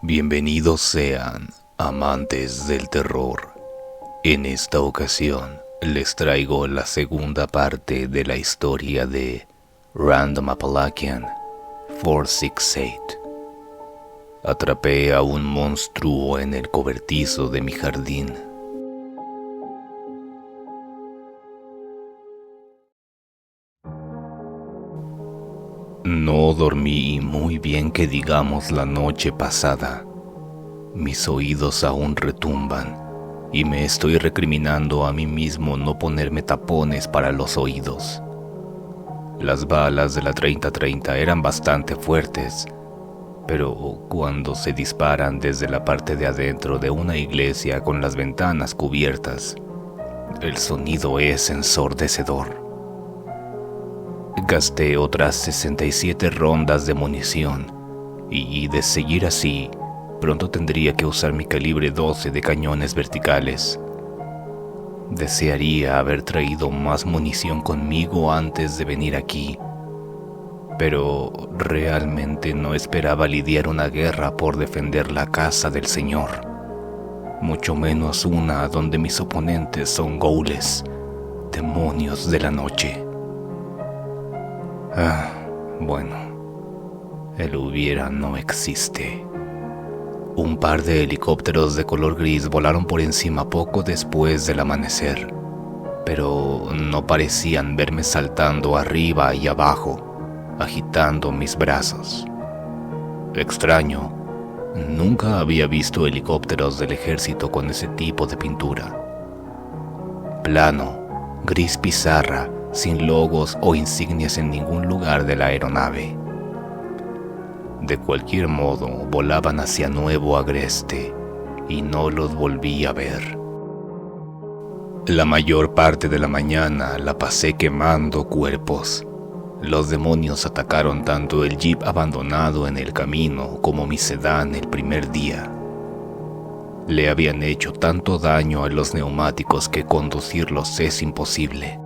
Bienvenidos sean, amantes del terror. En esta ocasión les traigo la segunda parte de la historia de Random Appalachian 468. Atrapé a un monstruo en el cobertizo de mi jardín. No dormí muy bien que digamos la noche pasada. Mis oídos aún retumban y me estoy recriminando a mí mismo no ponerme tapones para los oídos. Las balas de la 30-30 eran bastante fuertes, pero cuando se disparan desde la parte de adentro de una iglesia con las ventanas cubiertas, el sonido es ensordecedor. Gasté otras 67 rondas de munición y de seguir así, pronto tendría que usar mi calibre 12 de cañones verticales. Desearía haber traído más munición conmigo antes de venir aquí, pero realmente no esperaba lidiar una guerra por defender la casa del Señor, mucho menos una donde mis oponentes son ghouls, demonios de la noche. Bueno, el hubiera no existe. Un par de helicópteros de color gris volaron por encima poco después del amanecer, pero no parecían verme saltando arriba y abajo, agitando mis brazos. Extraño, nunca había visto helicópteros del ejército con ese tipo de pintura. Plano, gris pizarra, sin logos o insignias en ningún lugar de la aeronave. De cualquier modo, volaban hacia Nuevo Agreste y no los volví a ver. La mayor parte de la mañana la pasé quemando cuerpos. Los demonios atacaron tanto el jeep abandonado en el camino como mi sedán el primer día. Le habían hecho tanto daño a los neumáticos que conducirlos es imposible.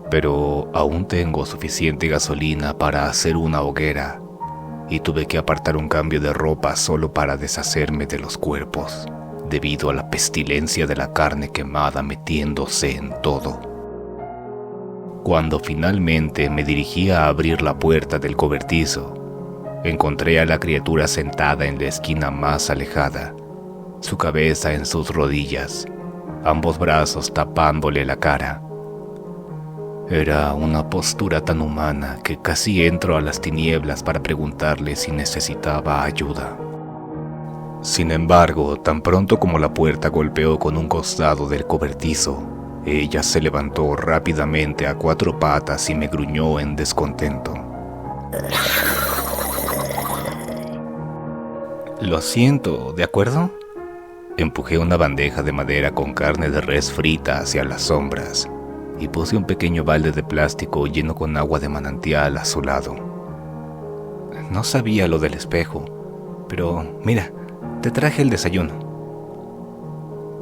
Pero aún tengo suficiente gasolina para hacer una hoguera y tuve que apartar un cambio de ropa solo para deshacerme de los cuerpos, debido a la pestilencia de la carne quemada metiéndose en todo. Cuando finalmente me dirigía a abrir la puerta del cobertizo, encontré a la criatura sentada en la esquina más alejada, su cabeza en sus rodillas, ambos brazos tapándole la cara. Era una postura tan humana que casi entro a las tinieblas para preguntarle si necesitaba ayuda. Sin embargo, tan pronto como la puerta golpeó con un costado del cobertizo, ella se levantó rápidamente a 4 patas y me gruñó en descontento. Lo siento, ¿de acuerdo? Empujé una bandeja de madera con carne de res frita hacia las sombras y puse un pequeño balde de plástico lleno con agua de manantial a su lado. No sabía lo del espejo, pero mira, te traje el desayuno.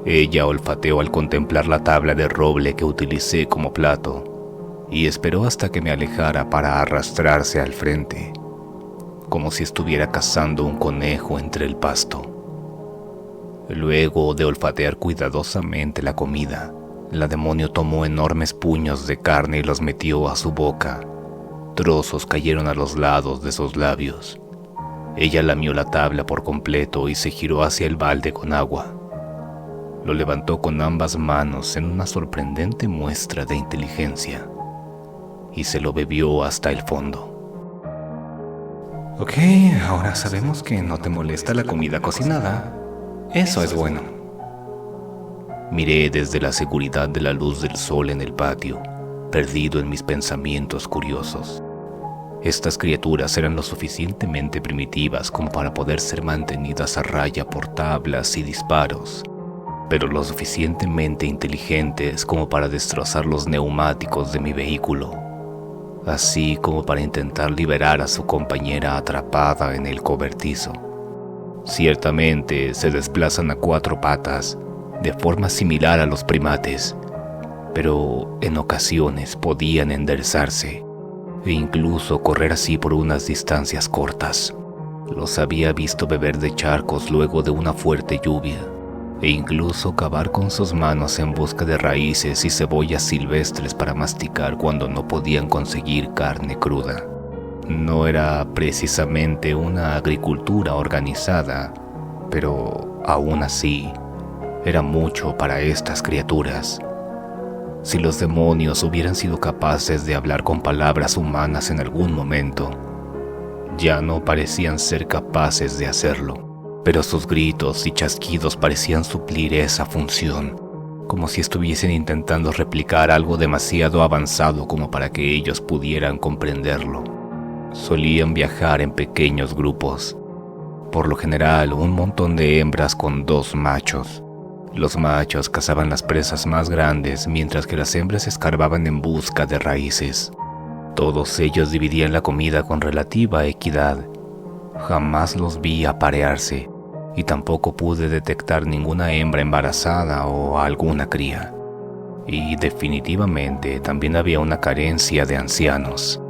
Ella olfateó al contemplar la tabla de roble que utilicé como plato y esperó hasta que me alejara para arrastrarse al frente, como si estuviera cazando un conejo entre el pasto. Luego de olfatear cuidadosamente la comida, la demonio tomó enormes puños de carne y los metió a su boca. Trozos cayeron a los lados de sus labios. Ella lamió la tabla por completo y se giró hacia el balde con agua. Lo levantó con ambas manos en una sorprendente muestra de inteligencia y se lo bebió hasta el fondo. Ok, ahora sabemos que no te molesta la comida cocinada. Eso es bueno. Miré desde la seguridad de la luz del sol en el patio, perdido en mis pensamientos curiosos. Estas criaturas eran lo suficientemente primitivas como para poder ser mantenidas a raya por tablas y disparos, pero lo suficientemente inteligentes como para destrozar los neumáticos de mi vehículo, así como para intentar liberar a su compañera atrapada en el cobertizo. Ciertamente se desplazan a 4 patas, de forma similar a los primates, pero en ocasiones podían enderezarse e incluso correr así por unas distancias cortas. Los había visto beber de charcos luego de una fuerte lluvia, e incluso cavar con sus manos en busca de raíces y cebollas silvestres para masticar cuando no podían conseguir carne cruda. No era precisamente una agricultura organizada, pero aún así era mucho para estas criaturas. Si los demonios hubieran sido capaces de hablar con palabras humanas en algún momento, ya no parecían ser capaces de hacerlo, pero sus gritos y chasquidos parecían suplir esa función, como si estuviesen intentando replicar algo demasiado avanzado como para que ellos pudieran comprenderlo. Solían viajar en pequeños grupos, por lo general un montón de hembras con 2 machos. Los machos cazaban las presas más grandes, mientras que las hembras escarbaban en busca de raíces. Todos ellos dividían la comida con relativa equidad. Jamás los vi aparearse, y tampoco pude detectar ninguna hembra embarazada o alguna cría. Y definitivamente también había una carencia de ancianos.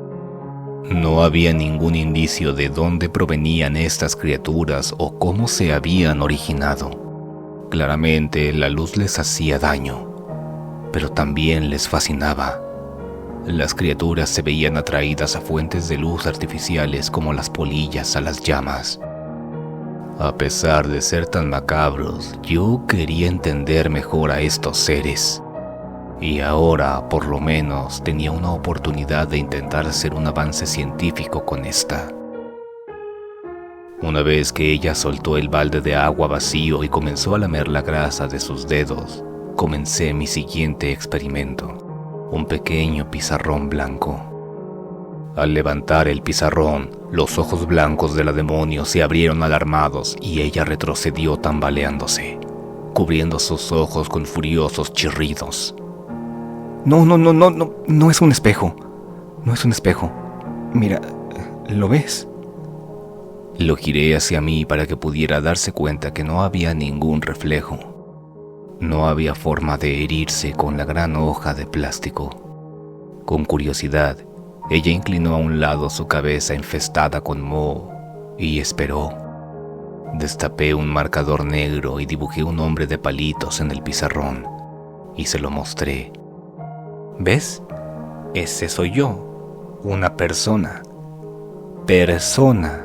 No había ningún indicio de dónde provenían estas criaturas o cómo se habían originado. Claramente la luz les hacía daño, pero también les fascinaba. Las criaturas se veían atraídas a fuentes de luz artificiales como las polillas a las llamas. A pesar de ser tan macabros, yo quería entender mejor a estos seres. Y ahora, por lo menos, tenía una oportunidad de intentar hacer un avance científico con esta. Una vez que ella soltó el balde de agua vacío y comenzó a lamer la grasa de sus dedos, comencé mi siguiente experimento, un pequeño pizarrón blanco. Al levantar el pizarrón, los ojos blancos de la demonio se abrieron alarmados y ella retrocedió tambaleándose, cubriendo sus ojos con furiosos chirridos. No es un espejo. No es un espejo. Mira, ¿lo ves? Lo giré hacia mí para que pudiera darse cuenta que no había ningún reflejo. No había forma de herirse con la gran hoja de plástico. Con curiosidad, ella inclinó a un lado su cabeza infestada con moho y esperó. Destapé un marcador negro y dibujé un hombre de palitos en el pizarrón y se lo mostré. ¿Ves? Ese soy yo, una persona. Persona.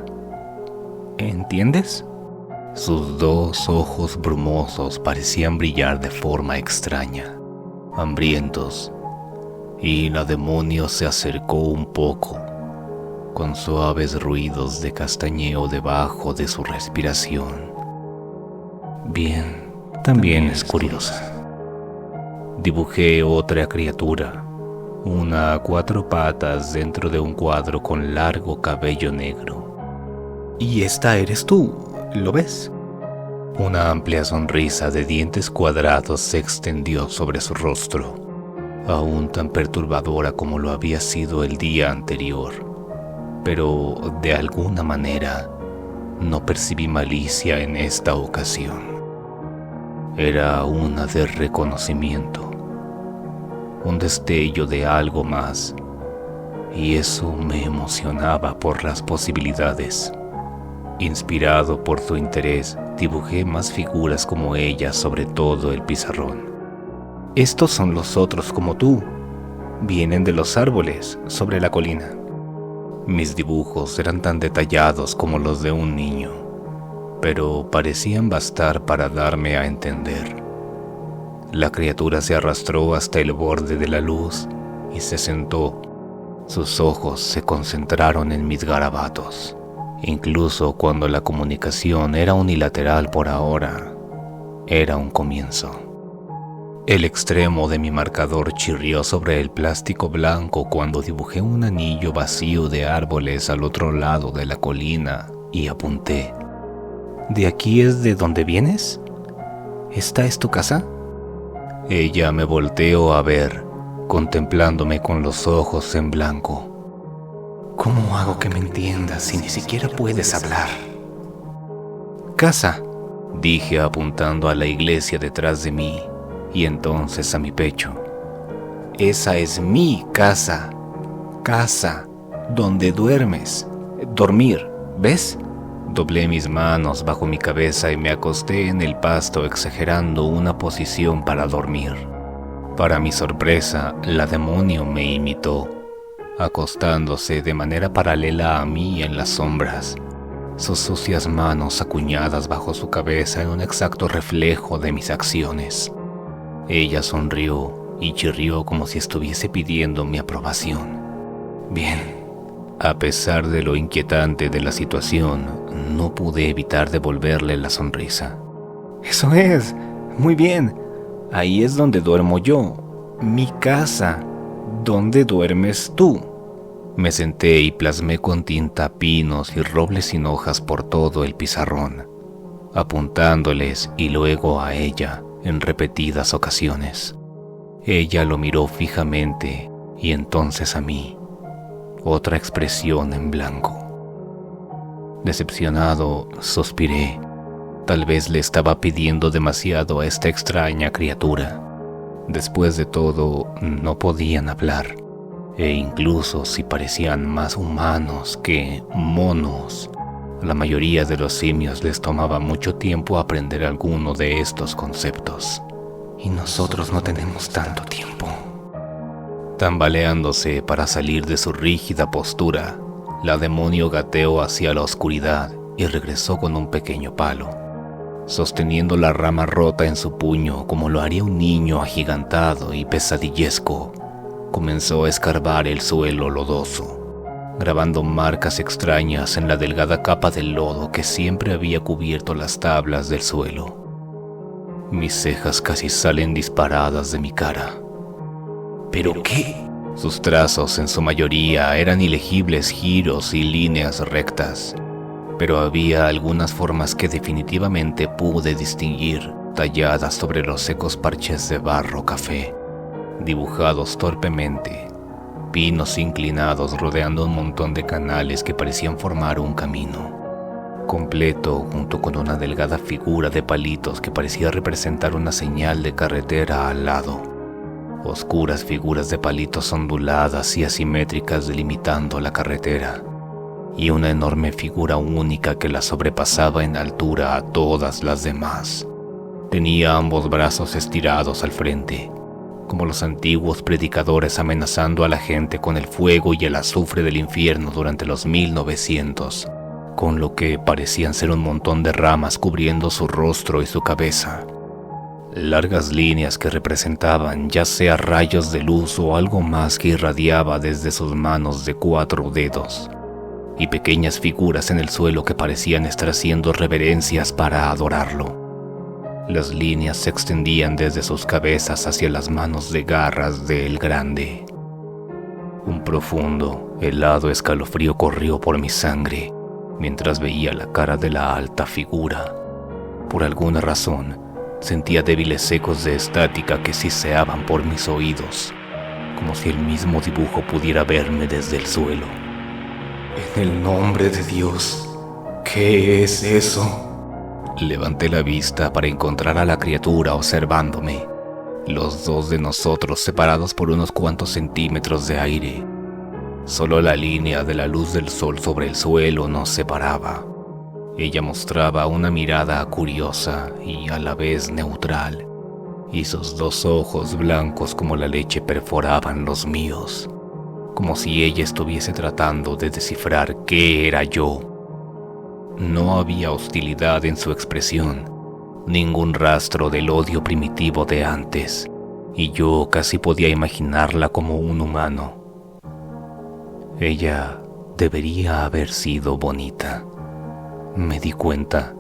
¿Entiendes? Sus 2 ojos brumosos parecían brillar de forma extraña, hambrientos, y la demonio se acercó un poco, con suaves ruidos de castañeo debajo de su respiración. Bien, también es curiosa. Dibujé otra criatura, una a 4 patas dentro de un cuadro con largo cabello negro. Y esta eres tú, ¿lo ves? Una amplia sonrisa de dientes cuadrados se extendió sobre su rostro, aún tan perturbadora como lo había sido el día anterior. Pero, de alguna manera, no percibí malicia en esta ocasión. Era una de reconocimiento, un destello de algo más, y eso me emocionaba por las posibilidades. Inspirado por su interés, dibujé más figuras como ella sobre todo el pizarrón. Estos son los otros como tú. Vienen de los árboles sobre la colina. Mis dibujos eran tan detallados como los de un niño, pero parecían bastar para darme a entender. La criatura se arrastró hasta el borde de la luz y se sentó. Sus ojos se concentraron en mis garabatos. Incluso cuando la comunicación era unilateral por ahora, era un comienzo. El extremo de mi marcador chirrió sobre el plástico blanco cuando dibujé un anillo vacío de árboles al otro lado de la colina y apunté. ¿De aquí es de donde vienes? ¿Esta es tu casa? Ella me volteó a ver, contemplándome con los ojos en blanco. ¿Cómo hago que me entiendas si ni siquiera puedes hablar? Casa, dije apuntando a la iglesia detrás de mí y entonces a mi pecho. Esa es mi casa. Casa, donde duermes. Dormir, ¿ves? Doblé mis manos bajo mi cabeza y me acosté en el pasto exagerando una posición para dormir. Para mi sorpresa, la demonio me imitó, acostándose de manera paralela a mí en las sombras, sus sucias manos acuñadas bajo su cabeza en un exacto reflejo de mis acciones. Ella sonrió y chirrió como si estuviese pidiendo mi aprobación. Bien. A pesar de lo inquietante de la situación, no pude evitar devolverle la sonrisa. Eso es, muy bien. Ahí es donde duermo yo, mi casa. ¿Dónde duermes tú? Me senté y plasmé con tinta pinos y robles sin hojas por todo el pizarrón, apuntándoles y luego a ella en repetidas ocasiones. Ella lo miró fijamente y entonces a mí. Otra expresión en blanco. Decepcionado, suspiré. Tal vez le estaba pidiendo demasiado a esta extraña criatura. Después de todo, no podían hablar, e incluso si parecían más humanos que monos, a la mayoría de los simios les tomaba mucho tiempo aprender alguno de estos conceptos. Y nosotros no tenemos tanto tiempo. Tambaleándose para salir de su rígida postura, la demonio gateó hacia la oscuridad y regresó con un pequeño palo. Sosteniendo la rama rota en su puño como lo haría un niño agigantado y pesadillesco, comenzó a escarbar el suelo lodoso, grabando marcas extrañas en la delgada capa de lodo que siempre había cubierto las tablas del suelo. Mis cejas casi salen disparadas de mi cara. ¿Pero qué? Sus trazos en su mayoría eran ilegibles giros y líneas rectas, pero había algunas formas que definitivamente pude distinguir talladas sobre los secos parches de barro café, dibujados torpemente, pinos inclinados rodeando un montón de canales que parecían formar un camino, completo junto con una delgada figura de palitos que parecía representar una señal de carretera al lado. Oscuras figuras de palitos onduladas y asimétricas delimitando la carretera, y una enorme figura única que la sobrepasaba en altura a todas las demás. Tenía ambos brazos estirados al frente, como los antiguos predicadores amenazando a la gente con el fuego y el azufre del infierno durante los 1900, con lo que parecían ser un montón de ramas cubriendo su rostro y su cabeza. Largas líneas que representaban ya sea rayos de luz o algo más que irradiaba desde sus manos de 4 dedos, y pequeñas figuras en el suelo que parecían estar haciendo reverencias para adorarlo. Las líneas se extendían desde sus cabezas hacia las manos de garras del grande. Un profundo, helado escalofrío corrió por mi sangre mientras veía la cara de la alta figura. Por alguna razón, sentía débiles ecos de estática que siseaban por mis oídos, como si el mismo dibujo pudiera verme desde el suelo. En el nombre de Dios, ¿qué es eso? Levanté la vista para encontrar a la criatura observándome, los dos de nosotros separados por unos cuantos centímetros de aire. Solo la línea de la luz del sol sobre el suelo nos separaba. Ella mostraba una mirada curiosa y a la vez neutral, y sus 2 ojos blancos como la leche perforaban los míos, como si ella estuviese tratando de descifrar qué era yo. No había hostilidad en su expresión, ningún rastro del odio primitivo de antes, y yo casi podía imaginarla como un humano. Ella debería haber sido bonita. Me di cuenta,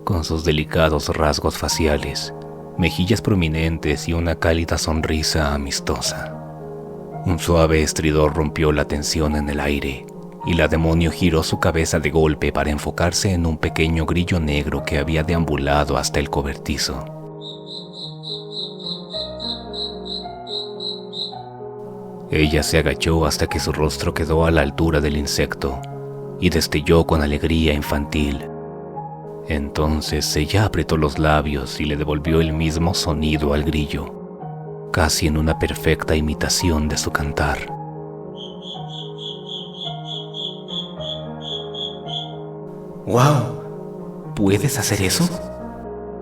con sus delicados rasgos faciales, mejillas prominentes y una cálida sonrisa amistosa. Un suave estridor rompió la tensión en el aire, y la demonio giró su cabeza de golpe para enfocarse en un pequeño grillo negro que había deambulado hasta el cobertizo. Ella se agachó hasta que su rostro quedó a la altura del insecto, y destelló con alegría infantil. Entonces ella apretó los labios y le devolvió el mismo sonido al grillo, casi en una perfecta imitación de su cantar. ¡Wow! ¿Puedes hacer eso?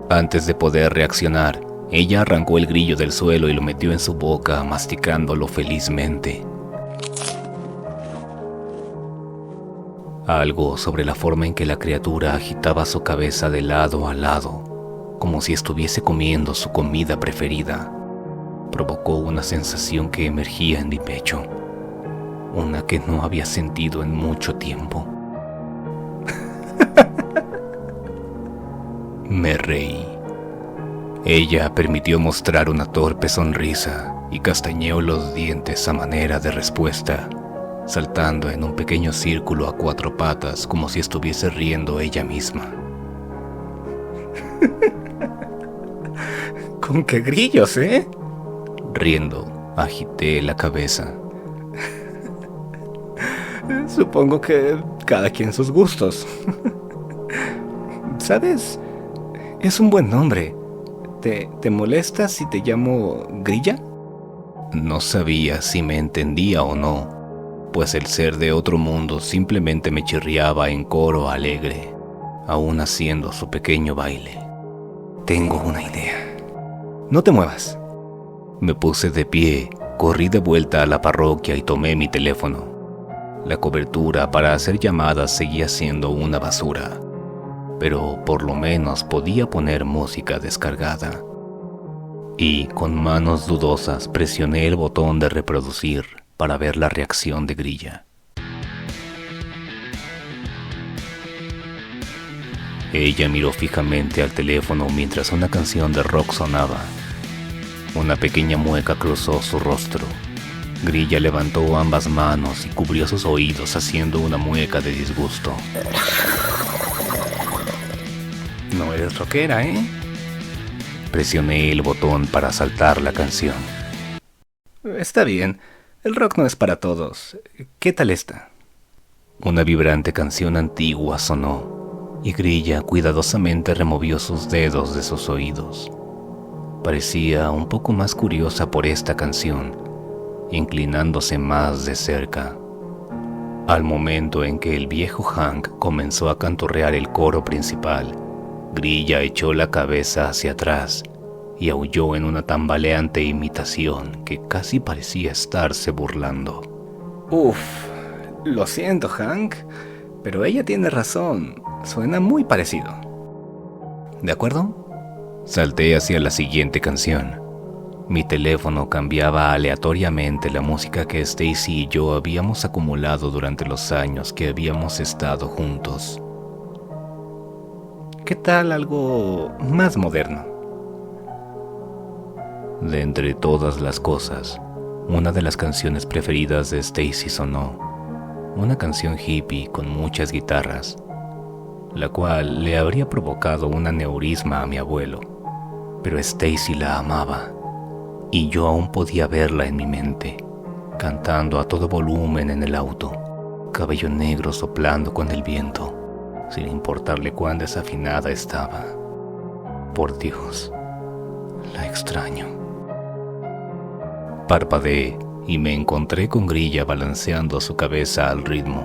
Antes de poder reaccionar, ella arrancó el grillo del suelo y lo metió en su boca, masticándolo felizmente. Algo sobre la forma en que la criatura agitaba su cabeza de lado a lado, como si estuviese comiendo su comida preferida, provocó una sensación que emergía en mi pecho, una que no había sentido en mucho tiempo. Me reí. Ella permitió mostrar una torpe sonrisa y castañeó los dientes a manera de respuesta, saltando en un pequeño círculo a 4 patas como si estuviese riendo ella misma. ¿Con qué grillos, eh? Riendo, agité la cabeza. Supongo que cada quien sus gustos. ¿Sabes? Es un buen nombre. ¿Te molesta si te llamo Grilla? No sabía si me entendía o no, pues el ser de otro mundo simplemente me chirriaba en coro alegre, aún haciendo su pequeño baile. Tengo una idea. No te muevas. Me puse de pie, corrí de vuelta a la parroquia y tomé mi teléfono. La cobertura para hacer llamadas seguía siendo una basura, pero por lo menos podía poner música descargada. Y con manos dudosas presioné el botón de reproducir para ver la reacción de Grilla. Ella miró fijamente al teléfono mientras una canción de rock sonaba. Una pequeña mueca cruzó su rostro. Grilla levantó ambas manos y cubrió sus oídos haciendo una mueca de disgusto. No eres rockera, ¿eh? Presioné el botón para saltar la canción. Está bien, el rock no es para todos. ¿Qué tal esta? Una vibrante canción antigua sonó, y Grilla cuidadosamente removió sus dedos de sus oídos. Parecía un poco más curiosa por esta canción, inclinándose más de cerca. Al momento en que el viejo Hank comenzó a canturrear el coro principal, Grilla echó la cabeza hacia atrás y aulló en una tambaleante imitación que casi parecía estarse burlando. Uf, lo siento, Hank, pero ella tiene razón. Suena muy parecido. ¿De acuerdo? Salté hacia la siguiente canción. Mi teléfono cambiaba aleatoriamente la música que Stacy y yo habíamos acumulado durante los años que habíamos estado juntos. ¿Qué tal algo más moderno? De entre todas las cosas, una de las canciones preferidas de Stacy sonó, una canción hippie con muchas guitarras, la cual le habría provocado un aneurisma a mi abuelo, pero Stacy la amaba, y yo aún podía verla en mi mente, cantando a todo volumen en el auto, cabello negro soplando con el viento, sin importarle cuán desafinada estaba. Por Dios, la extraño. Parpadeé y me encontré con Grilla balanceando su cabeza al ritmo,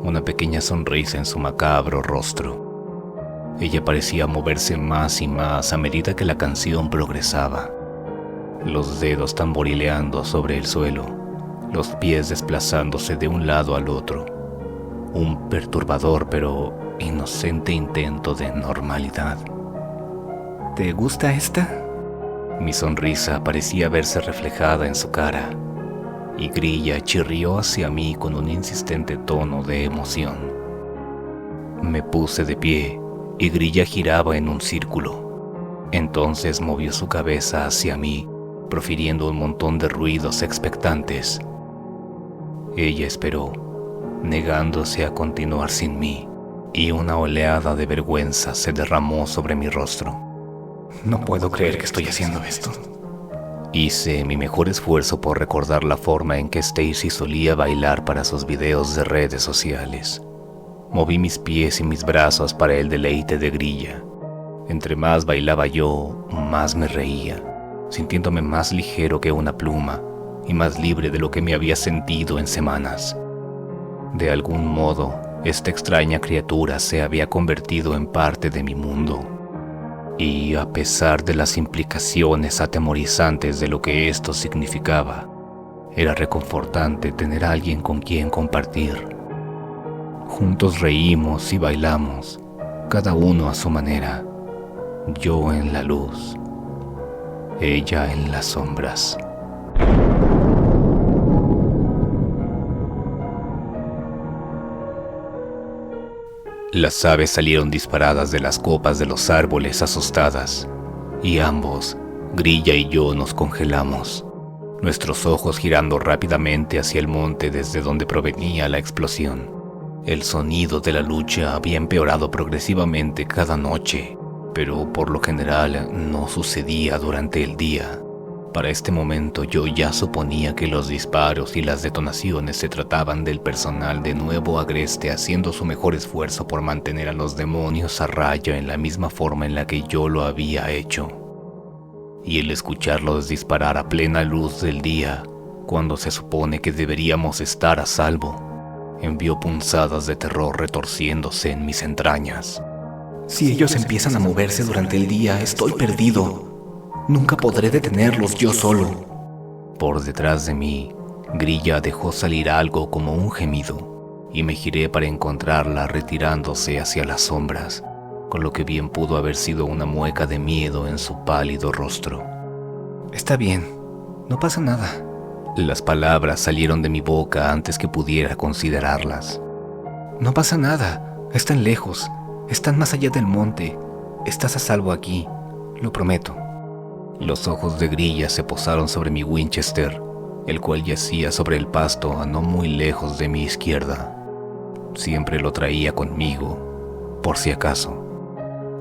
una pequeña sonrisa en su macabro rostro. Ella parecía moverse más y más a medida que la canción progresaba, los dedos tamborileando sobre el suelo, los pies desplazándose de un lado al otro. Un perturbador pero inocente intento de normalidad. ¿Te gusta esta? Mi sonrisa parecía verse reflejada en su cara, y Grilla chirrió hacia mí con un insistente tono de emoción. Me puse de pie y Grilla giraba en un círculo. Entonces movió su cabeza hacia mí, profiriendo un montón de ruidos expectantes. Ella esperó, negándose a continuar sin mí, y una oleada de vergüenza se derramó sobre mi rostro. No puedo creer que estoy haciendo esto. Hice mi mejor esfuerzo por recordar la forma en que Stacy solía bailar para sus videos de redes sociales. Moví mis pies y mis brazos para el deleite de Grilla. Entre más bailaba yo, más me reía, sintiéndome más ligero que una pluma y más libre de lo que me había sentido en semanas. De algún modo, Esta extraña criatura se había convertido en parte de mi mundo. Y a pesar de las implicaciones atemorizantes de lo que esto significaba, era reconfortante tener a alguien con quien compartir. Juntos reímos y bailamos, cada uno a su manera. Yo en la luz, ella en las sombras. Las aves salieron disparadas de las copas de los árboles asustadas, y ambos, Grilla y yo, nos congelamos, nuestros ojos girando rápidamente hacia el monte desde donde provenía la explosión. El sonido de la lucha había empeorado progresivamente cada noche, pero por lo general no sucedía durante el día. Para este momento yo ya suponía que los disparos y las detonaciones se trataban del personal de Nuevo Agreste haciendo su mejor esfuerzo por mantener a los demonios a raya en la misma forma en la que yo lo había hecho. Y el escucharlos disparar a plena luz del día, cuando se supone que deberíamos estar a salvo, envió punzadas de terror retorciéndose en mis entrañas. Si ellos empiezan a moverse durante el día, estoy perdido. Nunca podré detenerlos yo solo. Por detrás de mí, Grilla dejó salir algo como un gemido, y me giré para encontrarla retirándose hacia las sombras, con lo que bien pudo haber sido una mueca de miedo en su pálido rostro. Está bien, no pasa nada. Las palabras salieron de mi boca antes que pudiera considerarlas. No pasa nada, están lejos, están más allá del monte. Estás a salvo aquí, lo prometo. Los ojos de Grilla se posaron sobre mi Winchester, el cual yacía sobre el pasto a no muy lejos de mi izquierda. Siempre lo traía conmigo, por si acaso.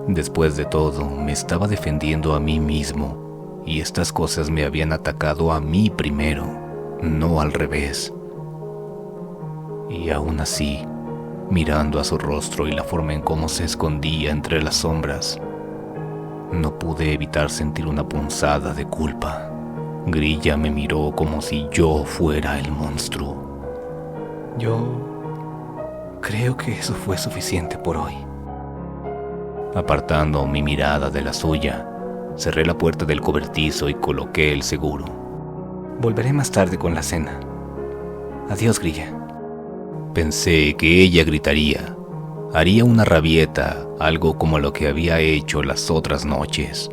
Después de todo, me estaba defendiendo a mí mismo, y estas cosas me habían atacado a mí primero, no al revés. Y aún así, mirando a su rostro y la forma en cómo se escondía entre las sombras, no pude evitar sentir una punzada de culpa. Grilla me miró como si yo fuera el monstruo. Yo creo que eso fue suficiente por hoy. Apartando mi mirada de la suya, cerré la puerta del cobertizo y coloqué el seguro. Volveré más tarde con la cena. Adiós, Grilla. Pensé que ella gritaría. Haría una rabieta, algo como lo que había hecho las otras noches.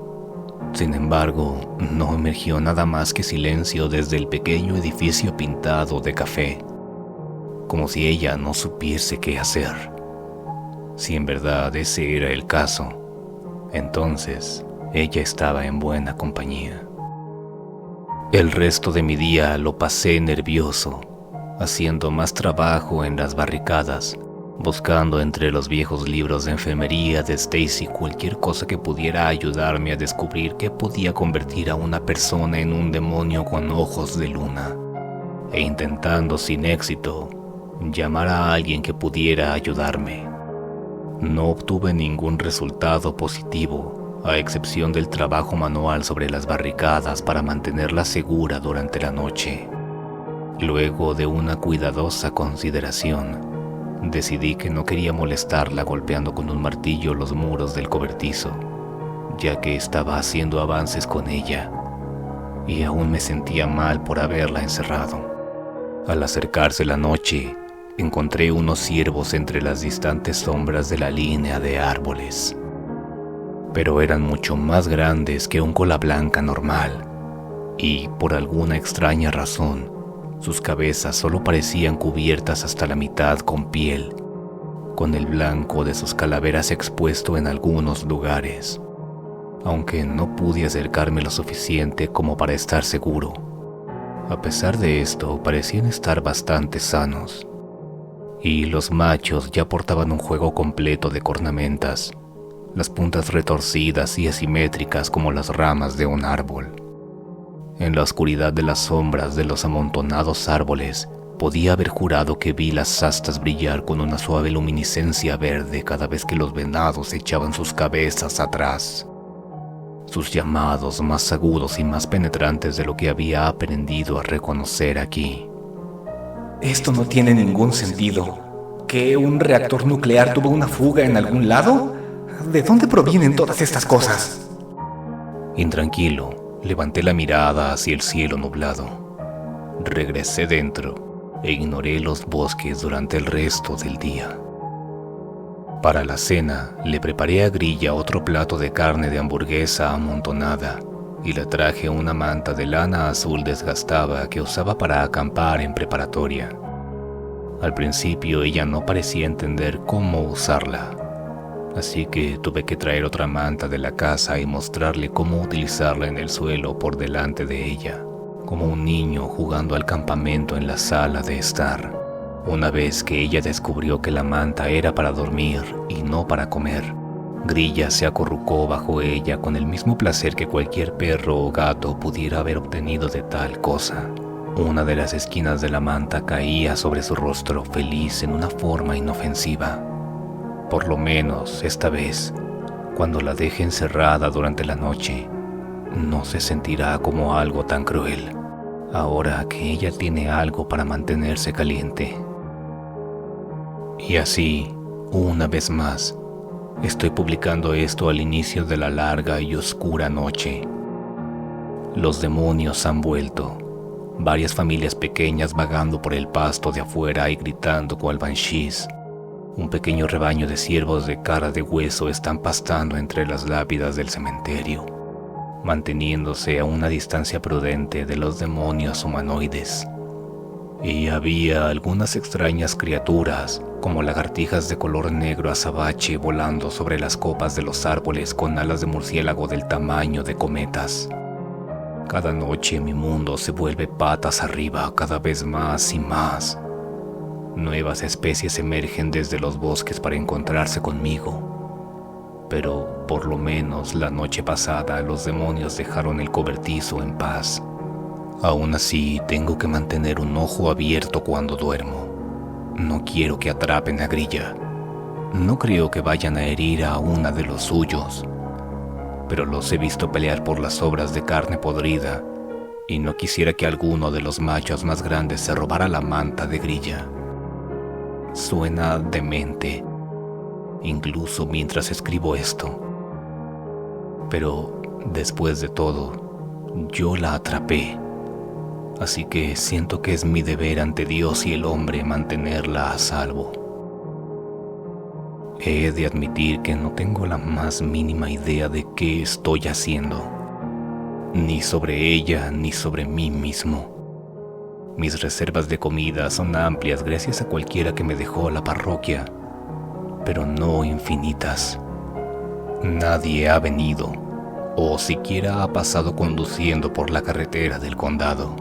Sin embargo, no emergió nada más que silencio desde el pequeño edificio pintado de café, como si ella no supiese qué hacer. Si en verdad ese era el caso, entonces ella estaba en buena compañía. El resto de mi día lo pasé nervioso, haciendo más trabajo en las barricadas, buscando entre los viejos libros de enfermería de Stacy cualquier cosa que pudiera ayudarme a descubrir qué podía convertir a una persona en un demonio con ojos de luna, e intentando sin éxito llamar a alguien que pudiera ayudarme. No obtuve ningún resultado positivo, a excepción del trabajo manual sobre las barricadas para mantenerla segura durante la noche. Luego de una cuidadosa consideración, decidí que no quería molestarla golpeando con un martillo los muros del cobertizo, ya que estaba haciendo avances con ella, y aún me sentía mal por haberla encerrado. Al acercarse la noche, encontré unos ciervos entre las distantes sombras de la línea de árboles, pero eran mucho más grandes que un cola blanca normal, y por alguna extraña razón, sus cabezas solo parecían cubiertas hasta la mitad con piel, con el blanco de sus calaveras expuesto en algunos lugares, aunque no pude acercarme lo suficiente como para estar seguro. A pesar de esto, parecían estar bastante sanos, y los machos ya portaban un juego completo de cornamentas, las puntas retorcidas y asimétricas como las ramas de un árbol. En la oscuridad de las sombras de los amontonados árboles, podía haber jurado que vi las astas brillar con una suave luminiscencia verde cada vez que los venados echaban sus cabezas atrás. Sus llamados más agudos y más penetrantes de lo que había aprendido a reconocer aquí. Esto no tiene ningún sentido. ¿Qué? ¿Un reactor nuclear tuvo una fuga en algún lado? ¿De dónde provienen todas estas cosas? Intranquilo, levanté la mirada hacia el cielo nublado. Regresé dentro e ignoré los bosques durante el resto del día. Para la cena, le preparé a Grilla otro plato de carne de hamburguesa amontonada y le traje una manta de lana azul desgastada que usaba para acampar en preparatoria. Al principio ella no parecía entender cómo usarla, así que tuve que traer otra manta de la casa y mostrarle cómo utilizarla en el suelo por delante de ella, como un niño jugando al campamento en la sala de estar. Una vez que ella descubrió que la manta era para dormir y no para comer, Grilla se acurrucó bajo ella con el mismo placer que cualquier perro o gato pudiera haber obtenido de tal cosa. Una de las esquinas de la manta caía sobre su rostro feliz en una forma inofensiva. Por lo menos esta vez, cuando la deje encerrada durante la noche, no se sentirá como algo tan cruel, ahora que ella tiene algo para mantenerse caliente. Y así, una vez más, estoy publicando esto al inicio de la larga y oscura noche. Los demonios han vuelto. Varias familias pequeñas vagando por el pasto de afuera y gritando cual banshees. Un pequeño rebaño de ciervos de cara de hueso están pastando entre las lápidas del cementerio, manteniéndose a una distancia prudente de los demonios humanoides. Y había algunas extrañas criaturas, como lagartijas de color negro azabache volando sobre las copas de los árboles con alas de murciélago del tamaño de cometas. Cada noche mi mundo se vuelve patas arriba cada vez más y más. Nuevas especies emergen desde los bosques para encontrarse conmigo. Pero por lo menos la noche pasada los demonios dejaron el cobertizo en paz. Aún así tengo que mantener un ojo abierto cuando duermo. No quiero que atrapen a Grilla. No creo que vayan a herir a una de los suyos, pero los he visto pelear por las sobras de carne podrida y no quisiera que alguno de los machos más grandes se robara la manta de Grilla. Suena demente, incluso mientras escribo esto. Pero después de todo, yo la atrapé, así que siento que es mi deber ante Dios y el hombre mantenerla a salvo. He de admitir que no tengo la más mínima idea de qué estoy haciendo, ni sobre ella ni sobre mí mismo. Mis reservas de comida son amplias gracias a cualquiera que me dejó la parroquia, pero no infinitas. Nadie ha venido, o siquiera ha pasado conduciendo por la carretera del condado.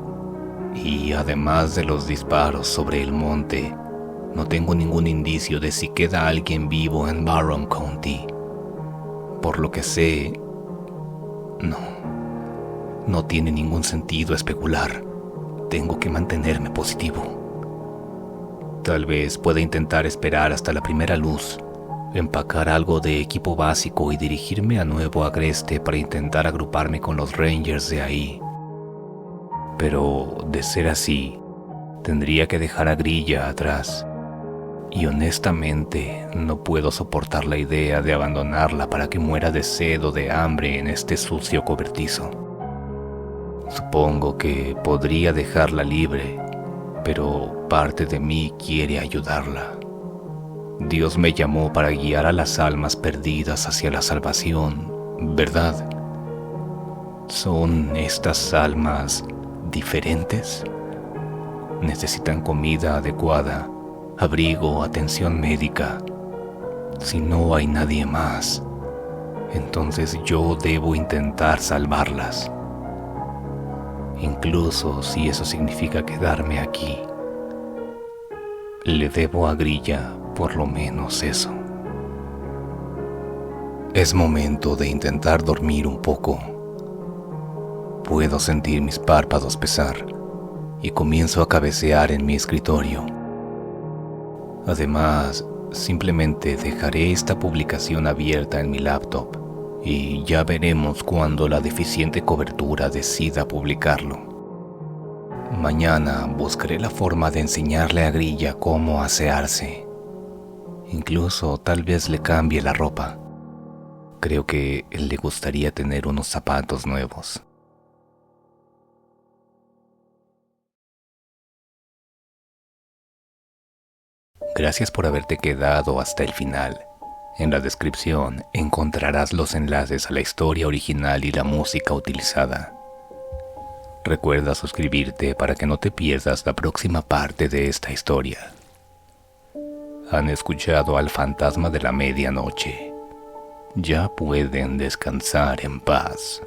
Y además de los disparos sobre el monte, no tengo ningún indicio de si queda alguien vivo en Barron County. Por lo que sé, no tiene ningún sentido especular. Tengo que mantenerme positivo. Tal vez pueda intentar esperar hasta la primera luz, empacar algo de equipo básico y dirigirme a Nuevo Agreste para intentar agruparme con los Rangers de ahí. Pero de ser así, tendría que dejar a Grilla atrás. Y honestamente, no puedo soportar la idea de abandonarla para que muera de sed o de hambre en este sucio cobertizo. Supongo que podría dejarla libre, pero parte de mí quiere ayudarla. Dios me llamó para guiar a las almas perdidas hacia la salvación, ¿verdad? ¿Son estas almas diferentes? Necesitan comida adecuada, abrigo, atención médica. Si no hay nadie más, entonces yo debo intentar salvarlas. Incluso si eso significa quedarme aquí. Le debo a Grilla por lo menos eso. Es momento de intentar dormir un poco. Puedo sentir mis párpados pesar y comienzo a cabecear en mi escritorio. Además, simplemente dejaré esta publicación abierta en mi laptop y ya veremos cuando la deficiente cobertura decida publicarlo. Mañana buscaré la forma de enseñarle a Grilla cómo asearse. Incluso tal vez le cambie la ropa. Creo que le gustaría tener unos zapatos nuevos. Gracias por haberte quedado hasta el final. En la descripción encontrarás los enlaces a la historia original y la música utilizada. Recuerda suscribirte para que no te pierdas la próxima parte de esta historia. Han escuchado al fantasma de la medianoche. Ya pueden descansar en paz.